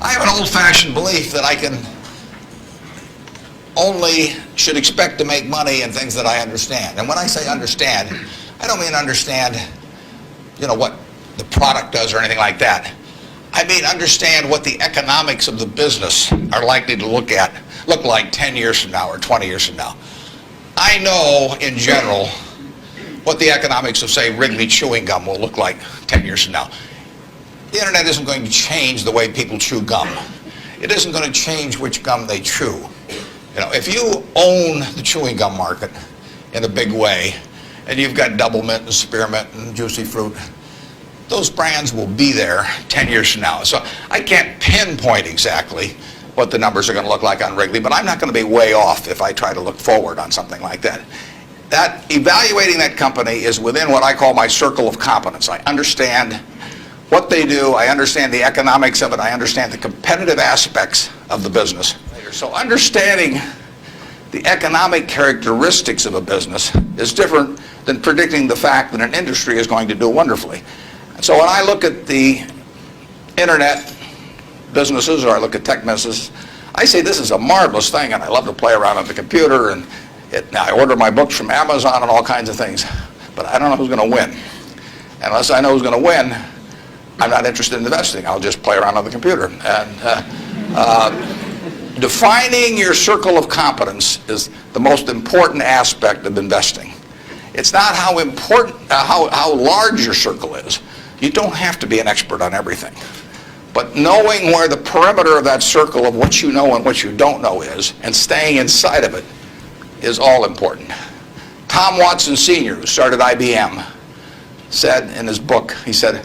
I have an old-fashioned belief that I should expect to make money in things that I understand. And when I say understand, I don't mean understand, what the product does or anything like that. I mean understand what the economics of the business are likely to look like 10 years from now or 20 years from now. I know, in general, what the economics of, say, Wrigley chewing gum will look like 10 years from now. The internet isn't going to change the way people chew gum. It isn't going to change which gum they chew. If you own the chewing gum market in a big way, and you've got Double Mint and Spearmint and Juicy Fruit, those brands will be there 10 years from now. So I can't pinpoint exactly what the numbers are going to look like on Wrigley, but I'm not going to be way off if I try to look forward on something like that. Evaluating that company is within what I call my circle of competence. I understand what they do, I understand the economics of it, I understand the competitive aspects of the business. So understanding the economic characteristics of a business is different than predicting the fact that an industry is going to do wonderfully. And so when I look at the internet businesses, or I look at tech businesses, I say this is a marvelous thing, and I love to play around on the computer, and I order my books from Amazon and all kinds of things, but I don't know who's going to win. Unless I know who's going to win, I'm not interested in investing. I'll just play around on the computer. And defining your circle of competence is the most important aspect of investing. It's not how important, how large your circle is. You don't have to be an expert on everything. But knowing where the perimeter of that circle of what you know and what you don't know is, and staying inside of it, is all important. Tom Watson Sr., who started IBM, said in his book, he said,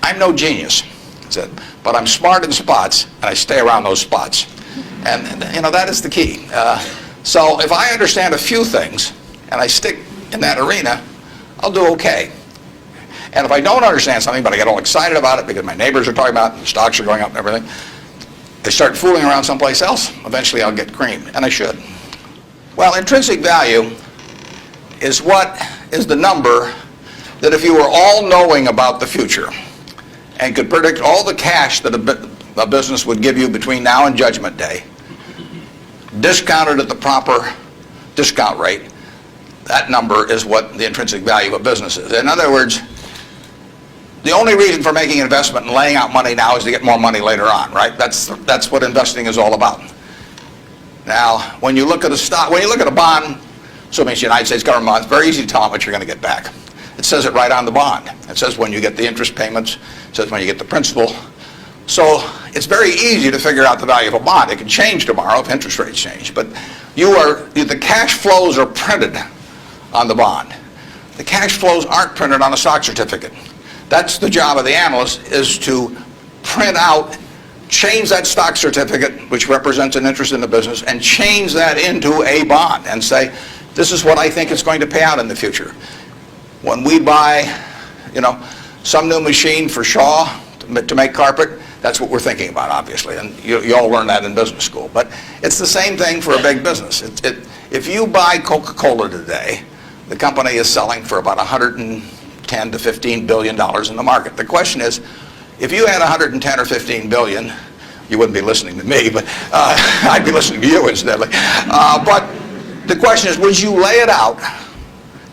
"I'm no genius," he said, "but I'm smart in spots, and I stay around those spots." And that is the key. So if I understand a few things, and I stick in that arena, I'll do okay. And if I don't understand something, but I get all excited about it because my neighbors are talking about it, and the stocks are going up and everything, I start fooling around someplace else, eventually I'll get creamed, and I should. Well, intrinsic value is the number that if you were all-knowing about the future and could predict all the cash that a business would give you between now and Judgment Day, discounted at the proper discount rate, that number is what the intrinsic value of a business is. In other words, the only reason for making an investment and laying out money now is to get more money later on, right? That's what investing is all about. Now, when you look at a stock, when you look at a bond, assuming it's the United States government bond, it's very easy to tell how much you're going to get back. It says it right on the bond. It says when you get the interest payments, it says when you get the principal. So it's very easy to figure out the value of a bond. It can change tomorrow if interest rates change, but the cash flows are printed on the bond. The cash flows aren't printed on a stock certificate. That's the job of the analyst, is to print out, change that stock certificate, which represents an interest in the business, and change that into a bond and say, this is what I think it's going to pay out in the future. When we buy, some new machine for Shaw to make carpet, that's what we're thinking about, obviously, and you all learn that in business school. But it's the same thing for a big business. If you buy Coca-Cola today, the company is selling for about $110 to $15 billion in the market. The question is, if you had 110 or 15 billion, you wouldn't be listening to me, but I'd be listening to you incidentally. But the question is, would you lay it out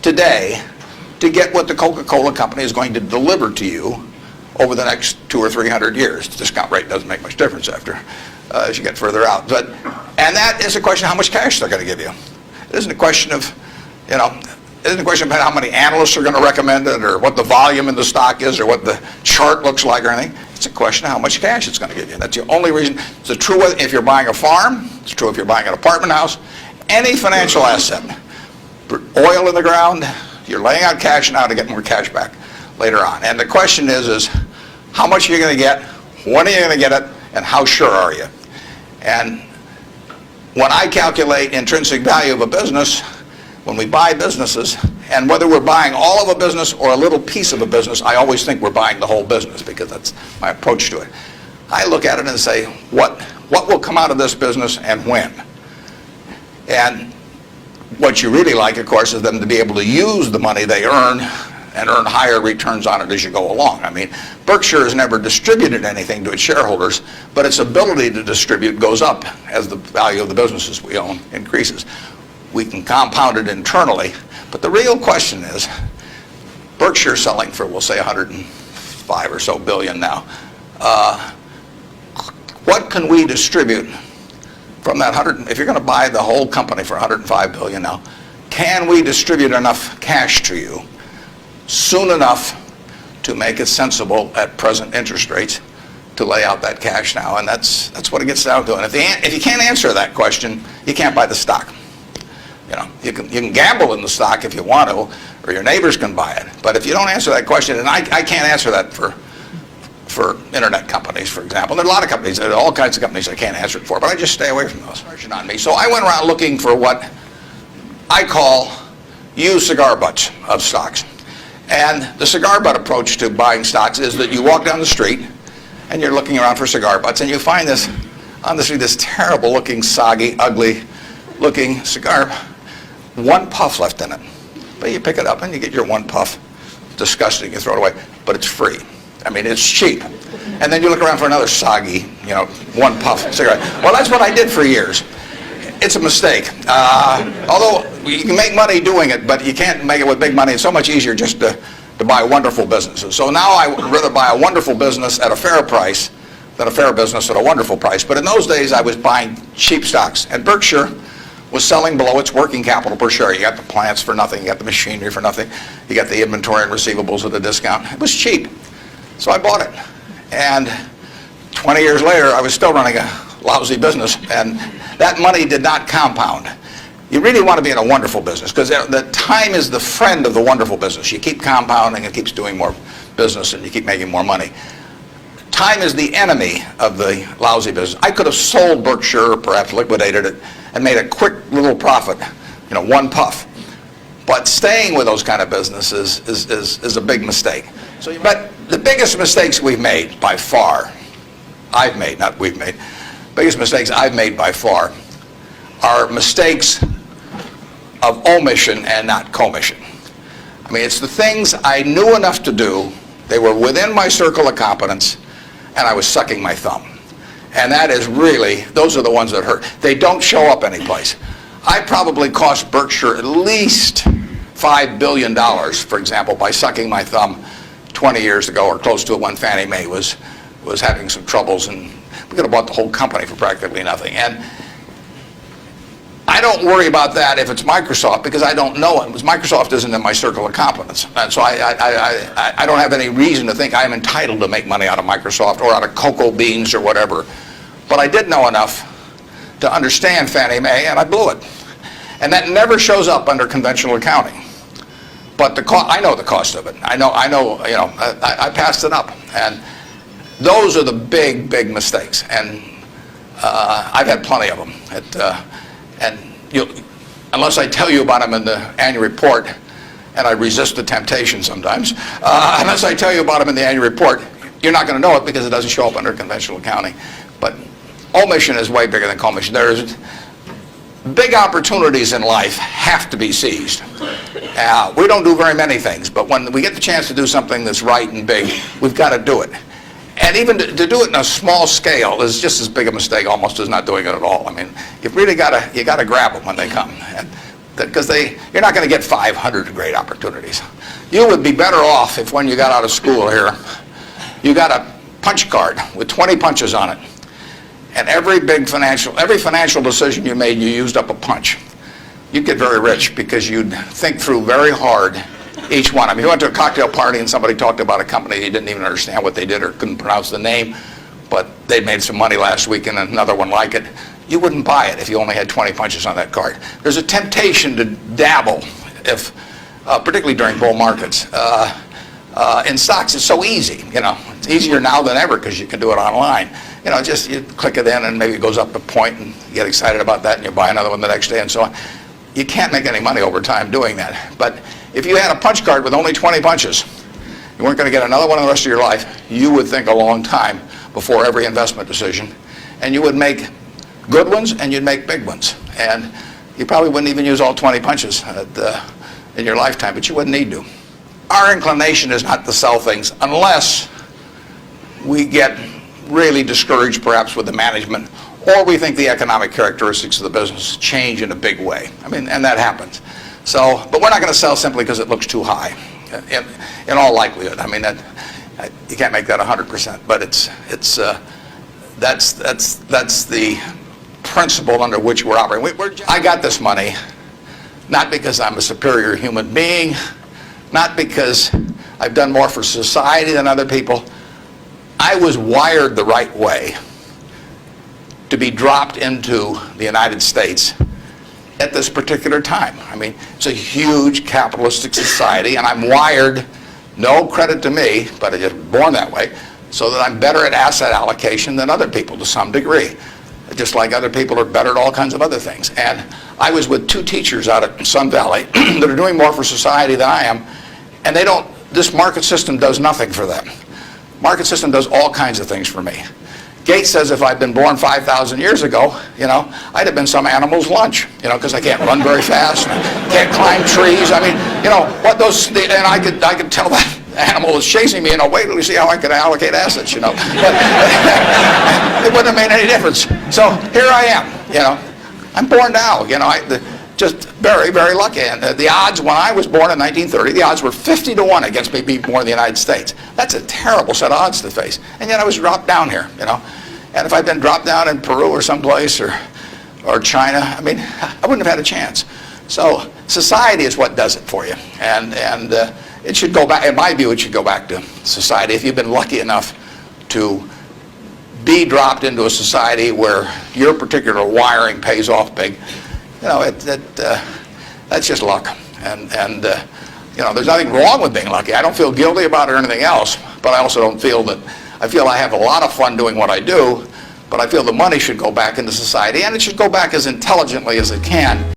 today to get what the Coca-Cola company is going to deliver to you over the next 200 or 300 years? The discount rate doesn't make much difference as you get further out. And that is a question of how much cash they're going to give you. It isn't a question of, it isn't a question about how many analysts are going to recommend it, or what the volume in the stock is, or what the chart looks like, or anything. It's a question of how much cash it's going to give you. That's the only reason. It's true if you're buying a farm. It's true if you're buying an apartment house. Any financial asset, oil in the ground, you're laying out cash now to get more cash back later on. And the question is how much are you going to get, when are you going to get it, and how sure are you? And when I calculate intrinsic value of a business, when we buy businesses, and whether we're buying all of a business or a little piece of a business, I always think we're buying the whole business, because that's my approach to it. I look at it and say, what will come out of this business and when? And what you really like, of course, is them to be able to use the money they earn and earn higher returns on it as you go along. I mean, Berkshire has never distributed anything to its shareholders, but its ability to distribute goes up as the value of the businesses we own increases. We can compound it internally, but the real question is, Berkshire selling for, we'll say, 105 or so billion now. What can we distribute from that 100? If you're going to buy the whole company for 105 billion now, can we distribute enough cash to you soon enough to make it sensible at present interest rates to lay out that cash now? And that's what it gets down to. And if you can't answer that question, you can't buy the stock. You know, you can gamble in the stock if you want to, or your neighbors can buy it. But if you don't answer that question, and I can't answer that for internet companies, for example. There are a lot of companies, there are all kinds of companies I can't answer it for, but I just stay away from those. On me. So I went around looking for what I call used cigar butts of stocks. And the cigar butt approach to buying stocks is that you walk down the street and you're looking around for cigar butts, and you find this on the street, this terrible looking, soggy, ugly looking cigar, one puff left in it. But you pick it up and you get your one puff. Disgusting, you throw it away, but it's free. I mean, it's cheap. And then you look around for another soggy, one puff cigarette. Well, that's what I did for years. It's a mistake. Although you can make money doing it, but you can't make it with big money. It's so much easier just to buy wonderful businesses. So now I would rather buy a wonderful business at a fair price than a fair business at a wonderful price. But in those days, I was buying cheap stocks. And Berkshire was selling below its working capital per share. You got the plants for nothing. You got the machinery for nothing. You got the inventory and receivables at a discount. It was cheap. So I bought it. And 20 years later, I was still running a lousy business. And that money did not compound. You really want to be in a wonderful business, because the time is the friend of the wonderful business. You keep compounding, it keeps doing more business, and you keep making more money. Time is the enemy of the lousy business. I could have sold Berkshire, or perhaps liquidated it, and made a quick little profit, one puff. But staying with those kind of businesses is a big mistake. But the biggest mistakes we've made by far, I've made, not we've made, biggest mistakes I've made by far are mistakes of omission and not commission. I mean, it's the things I knew enough to do, they were within my circle of competence, and I was sucking my thumb. And that is really, those are the ones that hurt. They don't show up anyplace. I probably cost Berkshire at least $5 billion, for example, by sucking my thumb 20 years ago, or close to it, when Fannie Mae was having some troubles, and we could have bought the whole company for practically nothing. And I don't worry about that if it's Microsoft, because I don't know it. Microsoft isn't in my circle of competence. And so I don't have any reason to think I'm entitled to make money out of Microsoft or out of cocoa beans or whatever. But I did know enough to understand Fannie Mae, and I blew it. And that never shows up under conventional accounting. But I know the cost of it. I know. I passed it up. And those are the big, big mistakes. And I've had plenty of them. Unless I tell you about them in the annual report, and I resist the temptation sometimes, unless I tell you about them in the annual report, you're not going to know it because it doesn't show up under conventional accounting. But omission is way bigger than commission. There's big opportunities in life have to be seized. We don't do very many things, but when we get the chance to do something that's right and big, we've got to do it. And even to do it in a small scale is just as big a mistake almost as not doing it at all. I mean, you've really got to grab them when they come, because you're not going to get 500 great opportunities. You would be better off if, when you got out of school here, you got a punch card with 20 punches on it, and every financial decision you made, you used up a punch. You'd get very rich, because you'd think through very hard each one. I mean, you went to a cocktail party and somebody talked about a company, you didn't even understand what they did or couldn't pronounce the name, but they made some money last week and another one like it. You wouldn't buy it if you only had 20 punches on that card. There's a temptation to dabble, particularly during bull markets. In stocks, it's so easy. It's easier now than ever because you can do it online. Just you click it in and maybe it goes up a point and you get excited about that and you buy another one the next day and so on. You can't make any money over time doing that. But if you had a punch card with only 20 punches, you weren't going to get another one in the rest of your life, you would think a long time before every investment decision. And you would make good ones and you'd make big ones. And you probably wouldn't even use all 20 punches in your lifetime, but you wouldn't need to. our inclination is not to sell things unless we get really discouraged perhaps with the management, or we think the economic characteristics of the business change in a big way. I mean, and that happens. So, but we're not going to sell simply because it looks too high, in all likelihood. I mean, you can't make that 100%, but that's the principle under which we're operating. I got this money not because I'm a superior human being, not because I've done more for society than other people. I was wired the right way to be dropped into the United States at this particular time. I mean, it's a huge capitalistic society, and I'm wired, no credit to me, but I'm just born that way, so that I'm better at asset allocation than other people to some degree. Just like other people are better at all kinds of other things. And I was with two teachers out at Sun Valley that are doing more for society than I am, and this market system does nothing for them. Market system does all kinds of things for me. Gates says if I'd been born 5,000 years ago, I'd have been some animal's lunch, because I can't run very fast, and I can't climb trees. I mean, and I could tell that animal was chasing me, wait till you see how I could allocate assets, But it wouldn't have made any difference. So here I am, I'm born now, just very, very lucky. And the odds when I was born in 1930, the odds were 50-1 against me being born in the United States. That's a terrible set of odds to face. And yet I was dropped down here, And if I'd been dropped down in Peru or someplace or China, I mean, I wouldn't have had a chance. So society is what does it for you. And it should go back, in my view, it should go back to society. If you've been lucky enough to be dropped into a society where your particular wiring pays off big, that's just luck. And there's nothing wrong with being lucky. I don't feel guilty about it or anything else, but I also don't feel that, I feel I have a lot of fun doing what I do, but I feel the money should go back into society, and it should go back as intelligently as it can.